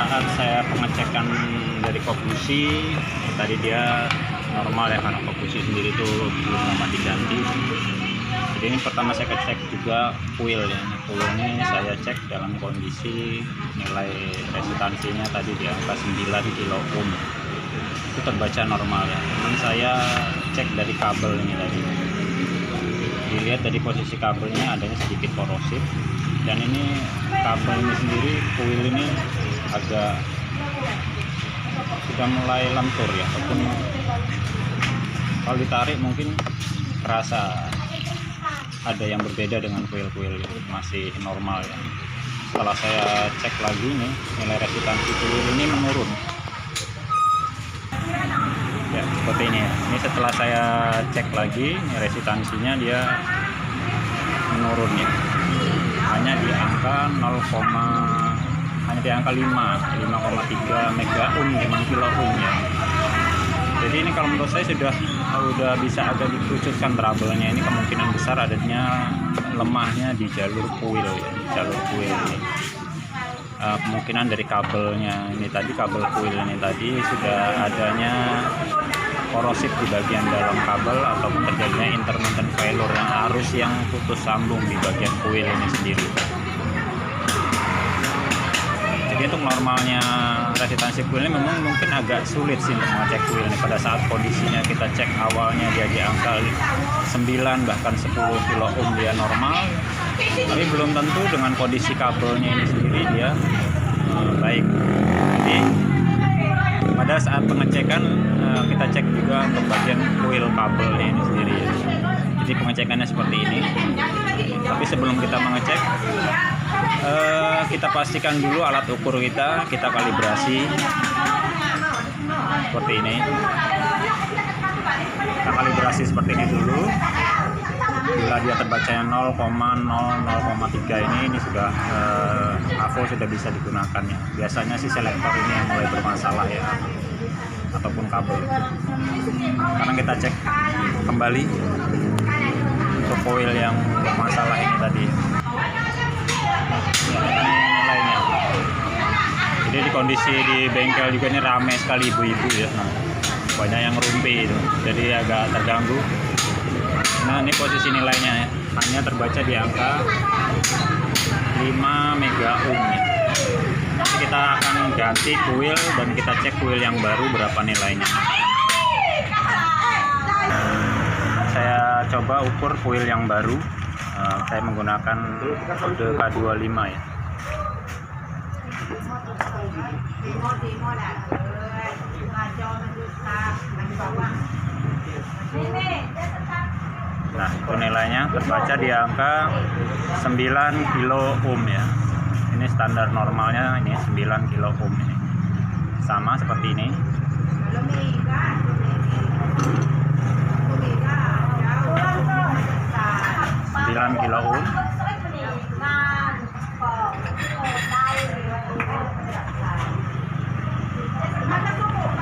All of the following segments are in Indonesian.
saat saya pengecekan dari konklusi tadi dia normal ya, karena konklusi sendiri itu belum lama diganti. Jadi ini pertama saya cek juga kuil ya. Kuil ini saya cek dalam kondisi nilai resistansinya tadi di angka 9 kilo ohm. Itu terbaca normal ya. Namun saya cek dari kabel ini tadi. Dilihat dari posisi kabelnya adanya sedikit korosif, dan ini kabel ini sendiri, kuil ini agak sudah mulai lentur ya, ataupun kalau ditarik mungkin terasa ada yang berbeda dengan kuil-kuil masih normal ya. Setelah saya cek lagi nih, nilai resistansi kuil ini menurun ya, seperti ini ya. Ini setelah saya cek lagi, resistansinya dia menurun ya, hanya di angka 5,3 mega ohm dengan kilo ohm ya. Jadi ini kalau menurut saya sudah bisa agak dikerucutkan trouble-nya. Ini kemungkinan besar adanya lemahnya di jalur kuil ya, di jalur kuil ini. Kemungkinan dari kabelnya ini tadi, kabel kuil ini tadi sudah adanya korosif di bagian dalam kabel, ataupun terjadinya intermittent failure yang arus yang putus sambung di bagian kuil ini sendiri. Jadi untuk normalnya resistansi kuil ini memang mungkin agak sulit sih untuk mengecek kuil ini. Pada saat kondisinya kita cek awalnya dia di angka 9 bahkan 10 kilo ohm dia normal, tapi belum tentu dengan kondisi kabelnya ini sendiri dia baik. Jadi pada saat pengecekan kita cek juga untuk bagian kuil kabelnya ini sendiri ya. Jadi pengecekannya seperti ini. Tapi sebelum kita mengecek, kita pastikan dulu alat ukur kita kalibrasi seperti ini. Kita kalibrasi seperti ini dulu. Bila dia terbacanya 0,0,3 ini sudah AVO sudah bisa digunakan ya. Biasanya sih selektor ini yang mulai bermasalah ya, ataupun kabel. Karena kita cek kembali untuk koil yang bermasalah ini tadi. Ya, ini nilainya. Jadi di kondisi di bengkel juga ini ramai sekali ibu-ibu ya. Nah, banyak yang rumpi itu, jadi agak terganggu. Nah, ini posisi nilainya ya, hanya terbaca di angka 5 mega ohm ya. Nanti kita akan ganti kuil dan kita cek kuil yang baru berapa nilainya. Saya coba ukur kuil yang baru. Saya menggunakan kode K25 ya. Nah, itu nilainya terbaca di angka 9 kilo ohm ya. Ini standar normalnya, ini 9 kilo ohm ini. Sama seperti ini. 9 kilo ohm.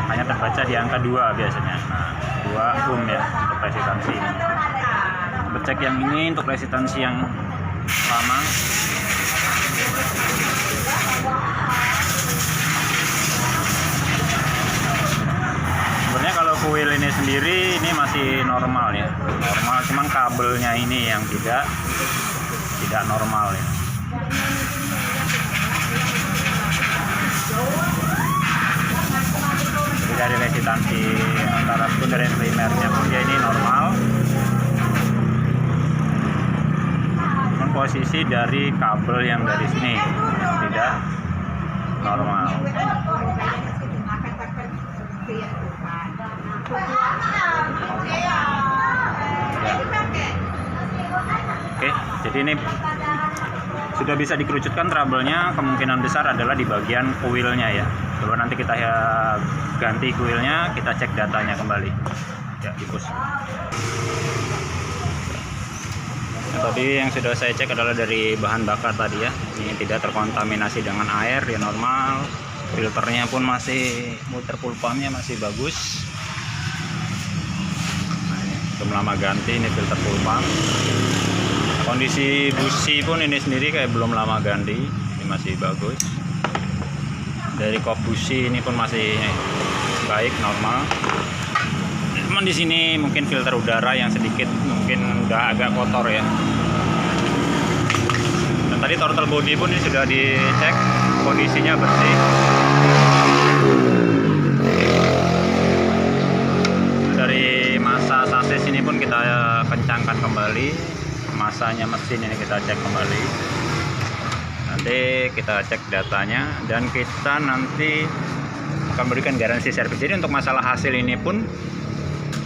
Hanya terbaca di angka 2 biasanya. Nah, 2 ohm ya untuk resistansi ini. Cek yang ini untuk resistansi yang lama. Sebenarnya kalau kuil ini sendiri ini masih normal ya, normal, cuman kabelnya ini yang tidak normal ya. Jadi dari resistansi antara sekunder dan primernya pun dia ini normal. Cuman posisi dari kabel yang dari sini tidak normal. Oke, jadi ini sudah bisa dikerucutkan trouble-nya. Kemungkinan besar adalah di bagian kuilnya ya. Coba nanti kita ganti kuilnya, kita cek datanya kembali ya, dipus. Nah, tadi yang sudah saya cek adalah dari bahan bakar tadi ya. Ini tidak terkontaminasi dengan air, ya normal. Filternya pun masih, muter pulpamnya masih bagus. Nah, ini belum lama ganti ini filter pulpam. Kondisi busi pun ini sendiri kayak belum lama ganti, ini masih bagus. Dari kop busi ini pun masih baik, normal. Cuman di sini mungkin filter udara yang sedikit mungkin udah agak kotor ya. Dan tadi throttle body pun ini sudah dicek, kondisinya bersih. Dari massa sasis ini pun kita kencangkan kembali, massanya mesin ini kita cek kembali. Nanti kita cek datanya dan kita nanti akan berikan garansi servis. Jadi untuk masalah hasil ini pun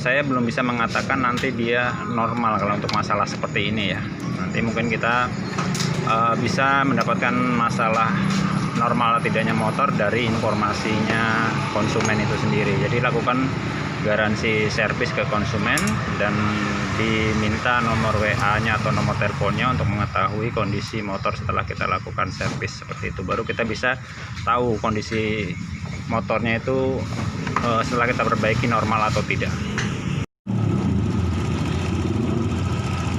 saya belum bisa mengatakan nanti dia normal kalau untuk masalah seperti ini ya. Nanti mungkin kita bisa mendapatkan masalah normal tidaknya motor dari informasinya konsumen itu sendiri. Jadi lakukan garansi servis ke konsumen dan diminta nomor WA-nya atau nomor teleponnya untuk mengetahui kondisi motor setelah kita lakukan servis. Seperti itu baru kita bisa tahu kondisi motornya itu setelah kita perbaiki normal atau tidak.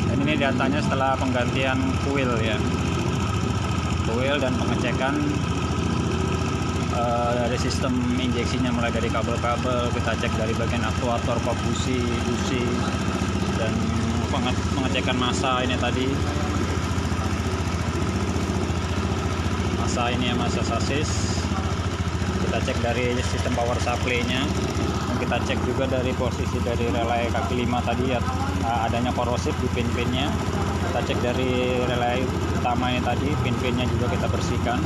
Dan ini datanya setelah penggantian kuil ya, kuil dan pengecekan dari sistem injeksinya, mulai dari kabel-kabel, kita cek dari bagian aktuator, kop busi, dan pengecekan massa ini tadi, massa ini ya, massa sasis. Kita cek dari sistem power supply-nya, dan kita cek juga dari posisi dari relay kaki 5 tadi ya, adanya korosif di pin-pinnya. Kita cek dari relay utama ini tadi, pin-pinnya juga kita bersihkan.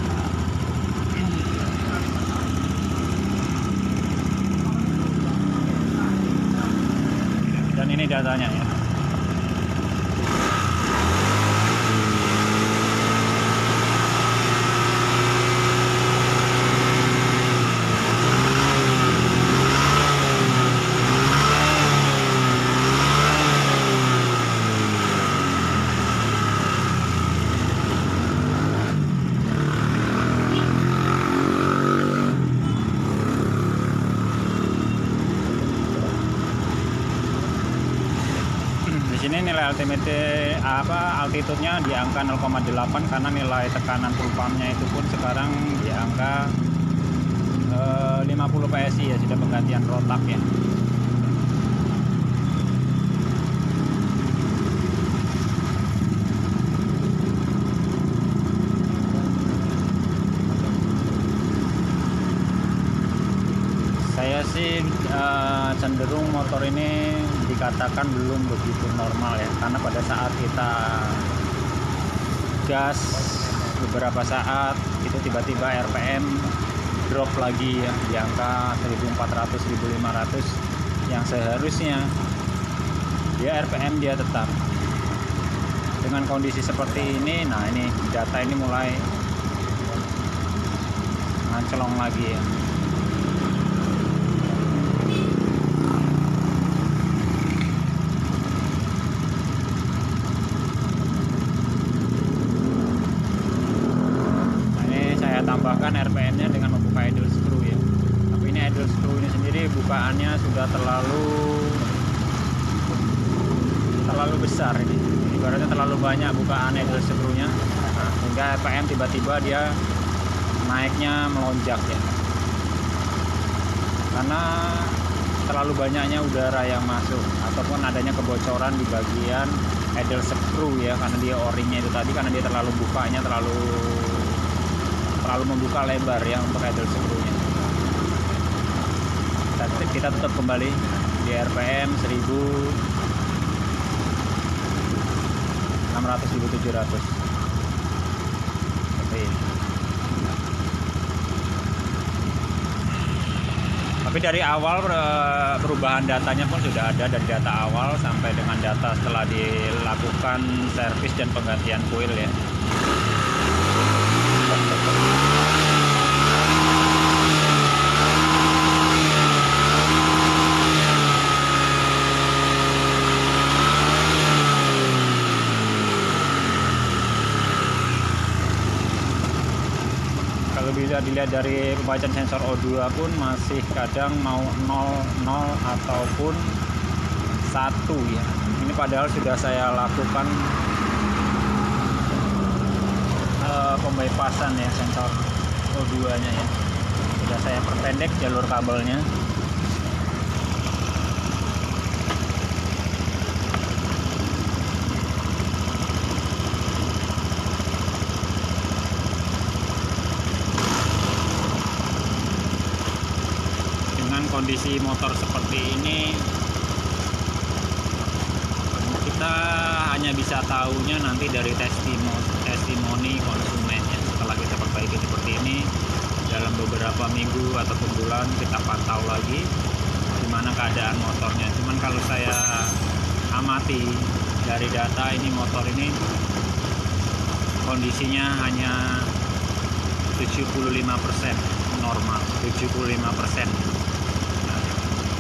Dan ini datanya ya. Di sini nilai altitude-nya di angka 0,8 karena nilai tekanan full pump-nya itu pun sekarang di angka 50 PSI ya, sudah penggantian rotak ya. Saya sih cenderung motor ini dikatakan belum begitu normal ya, karena pada saat kita gas beberapa saat itu tiba-tiba RPM drop lagi ya di angka 1400-1500 yang seharusnya dia RPM dia tetap. Dengan kondisi seperti ini, nah ini data ini mulai ngacelong lagi ya. Tambahkan RPM-nya dengan membuka idle screw ya. Tapi ini idle screw ini sendiri bukaannya sudah terlalu besar ini. Ibaratnya terlalu banyak bukaan idle screw-nya. Nah, sehingga RPM tiba-tiba dia naiknya melonjak ya. Karena terlalu banyaknya udara yang masuk ataupun adanya kebocoran di bagian idle screw ya, karena dia o-ringnya itu tadi, karena dia terlalu bukanya terlalu membuka lebar ya untuk idle screw-nya. Kita tetap kembali di RPM 1600-1700 seperti ini. Tapi dari awal perubahan datanya pun sudah ada, dari data awal sampai dengan data setelah dilakukan servis dan penggantian kuil ya. Kalau bisa dilihat dari pembacaan sensor O2 pun masih kadang mau 0 ataupun 1 ya. Ini padahal sudah saya lakukan pembypassan ya sensor O2 nya ya. Sudah saya perpendek jalur kabelnya. Dengan kondisi motor seperti ini, kita hanya bisa tahunya nanti dari testimoni konsumennya. Setelah kita perbaiki seperti ini, dalam beberapa minggu ataupun bulan kita pantau lagi gimana keadaan motornya. Cuman kalau saya amati dari data ini, motor ini kondisinya hanya 75% normal, 75%. Nah,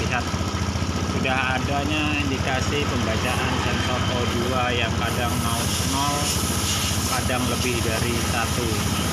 lihat sudah adanya indikasi pembacaan sensor O2 yang kadang 0, kadang lebih dari 1.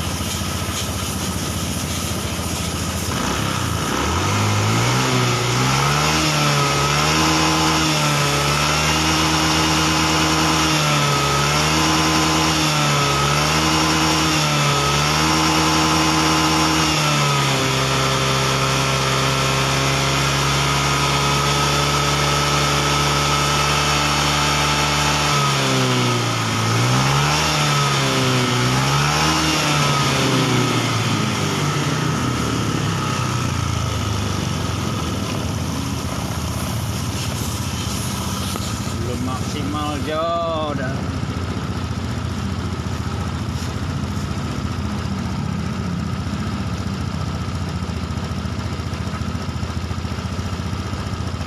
Maksimal jauh dah.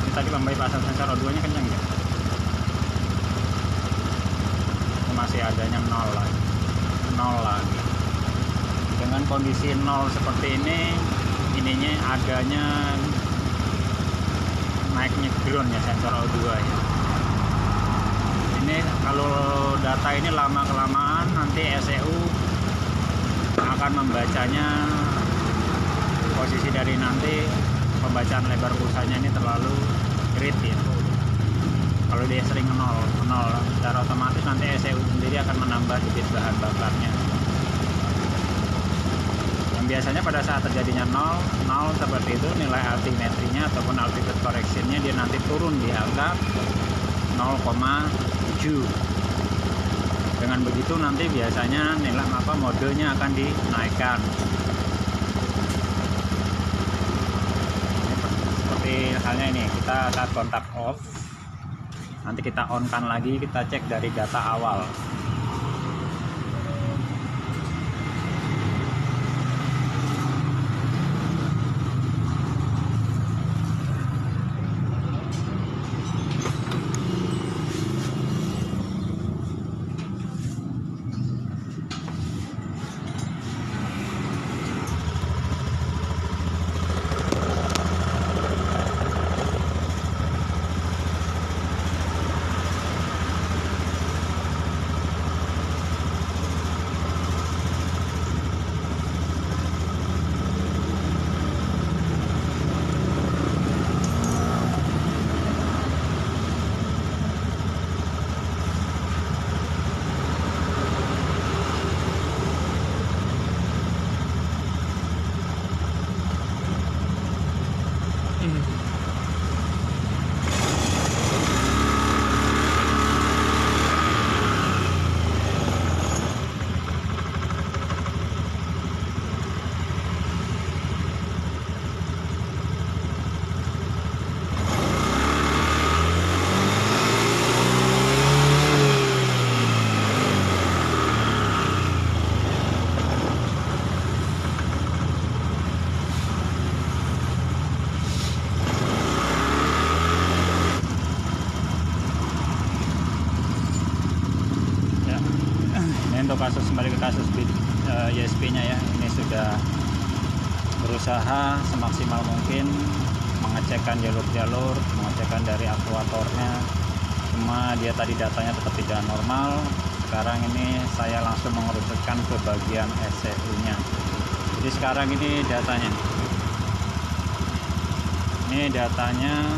Ini tadi pembypassan sensor O2 nya kencang ya? Masih adanya 0 lagi. 0 lagi. Dengan kondisi 0 seperti ini, ininya adanya naiknya ground ya sensor O2 ya. Ini kalau data ini lama-kelamaan nanti ECU akan membacanya, posisi dari nanti pembacaan lebar pulsanya ini terlalu kritis. Kalau dia sering 0, secara otomatis nanti ECU sendiri akan menambah debit bahan bakarnya. Yang biasanya pada saat terjadinya 0 seperti itu, nilai altimetrinya ataupun altitude correctionnya dia nanti turun di angka 0,7. Dengan begitu nanti biasanya nilai modenya akan dinaikkan. Seperti halnya ini, kita saat kontak off, nanti kita on kan lagi, kita cek dari data awal. Untuk kasus, kembali ke kasus YSP nya ya, ini sudah berusaha semaksimal mungkin mengecekkan jalur-jalur, mengecekkan dari aktuatornya, cuma dia tadi datanya tetap tidak normal. Sekarang ini saya langsung mengerucutkan ke bagian ECU nya. Jadi sekarang ini datanya,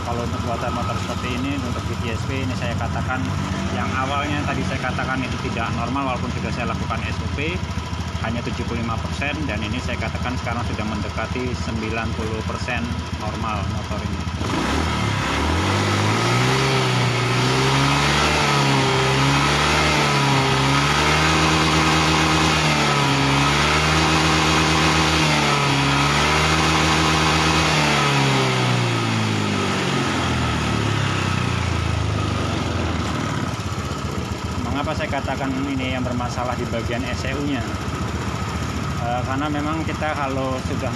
kalau untuk buatan motor seperti ini, untuk BTSP ini saya katakan yang awalnya tadi saya katakan itu tidak normal, walaupun sudah saya lakukan SOP. hanya 75%, dan ini saya katakan sekarang sudah mendekati 90% normal motor ini. Mengapa saya katakan ini yang bermasalah di bagian ECU-nya? Karena memang kita kalau sudah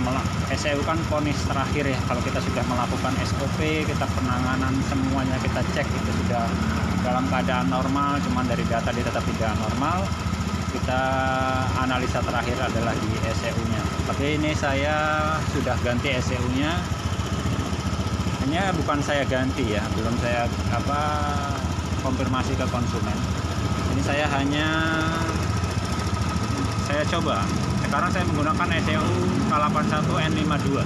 ECU kan ponis terakhir ya, kalau kita sudah melakukan SOP, kita penanganan semuanya kita cek itu sudah dalam keadaan normal, cuman dari data dia tetap tidak normal, kita analisa terakhir adalah di ECU-nya. Tapi ini saya sudah ganti ECU-nya, hanya bukan saya ganti ya, belum saya konfirmasi ke konsumen. Ini saya coba. Sekarang saya menggunakan ECU K81 N52.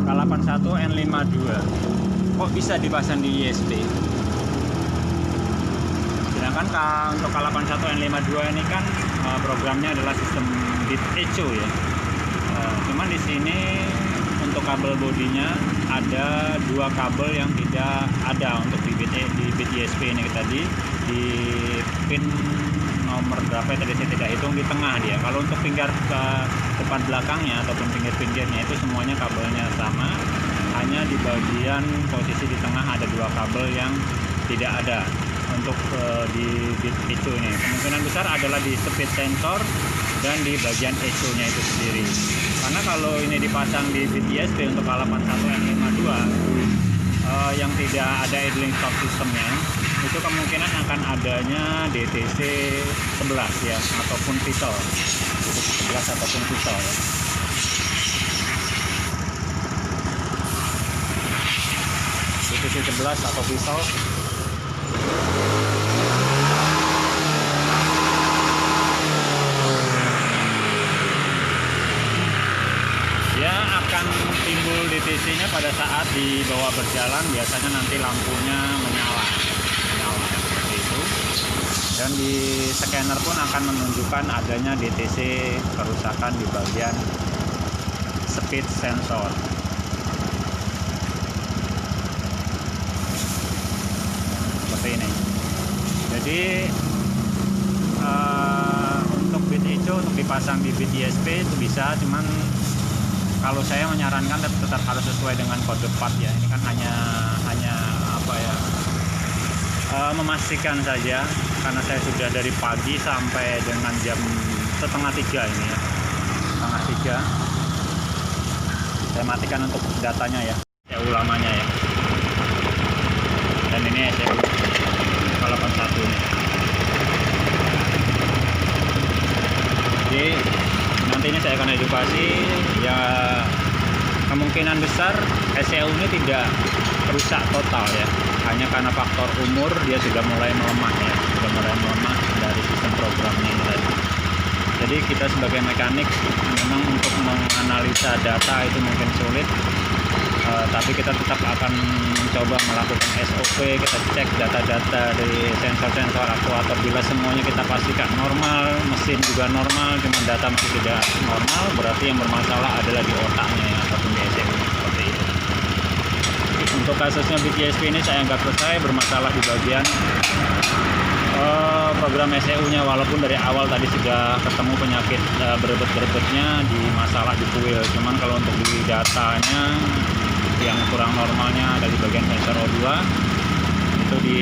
K81 N52. Kok bisa dipasang di USB? Sedangkan untuk K81 N52 ini kan programnya adalah sistem bit echo ya. Cuman di sini untuk kabel bodinya ada dua kabel yang tidak ada untuk di bit USB ini tadi, di pin nomor berapa tadi saya tidak hitung, di tengah dia. Kalau untuk pinggir ke depan belakangnya ataupun pinggir-pinggirnya itu semuanya kabelnya sama, hanya di bagian posisi di tengah ada dua kabel yang tidak ada untuk di bit echo ini. Kemungkinan besar adalah di speed sensor dan di bagian echo-nya itu sendiri. Karena kalau ini dipasang di bit USB untuk K81 N52 yang tidak ada idling stop sistemnya, itu kemungkinan akan adanya DTC 11 ya, ataupun pistol, DTC 11 ataupun pistol ya. DTC 11 atau pistol. Dia akan timbul DTC-nya pada saat dibawa berjalan, biasanya nanti lampunya menyala seperti itu. Dan di scanner pun akan menunjukkan adanya DTC kerusakan di bagian speed sensor. Seperti ini. Jadi untuk bit echo untuk dipasang di bit USB itu bisa, cuman kalau saya menyarankan tetap harus sesuai dengan kode part ya. Ini kan hanya memastikan saja, karena saya sudah dari pagi sampai dengan jam 2:30 ini ya, 2:30 saya matikan untuk datanya ya, ECU lamanya ya. Dan ini ECU K81 ini. Jadi nanti ini saya akan edukasi ya, kemungkinan besar ECU ini tidak rusak total ya, hanya karena faktor umur dia sudah mulai melemah ya, sudah mulai melemah dari sistem programnya ini tadi. Jadi kita sebagai mekanik memang untuk menganalisa data itu mungkin sulit, tapi kita tetap akan mencoba melakukan SOP, kita cek data-data dari sensor-sensor aktuator. Bila semuanya kita pastikan normal, mesin juga normal, cuma data masih tidak normal, berarti yang bermasalah adalah di otaknya ya, ataupun di ECU seperti itu. Untuk kasusnya bit USB ini saya anggap selesai, bermasalah di bagian program ECU-nya, walaupun dari awal tadi sudah ketemu penyakit berebet-berebetnya di masalah di kuil. Cuman kalau untuk di datanya yang kurang normalnya ada di bagian sensor O2, itu di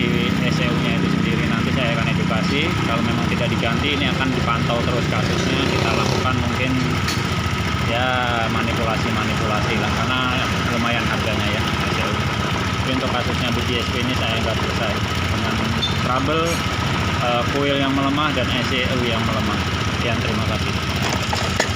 ECU-nya itu sendiri. Nanti saya akan edukasi, kalau memang tidak diganti ini akan dipantau terus kasusnya, kita lakukan mungkin ya manipulasi lah, karena lumayan harganya ya ECU. Tapi untuk kasusnya BGSP ini saya anggap selesai dengan trouble, coil yang melemah dan ECU yang melemah. Sekian, terima kasih.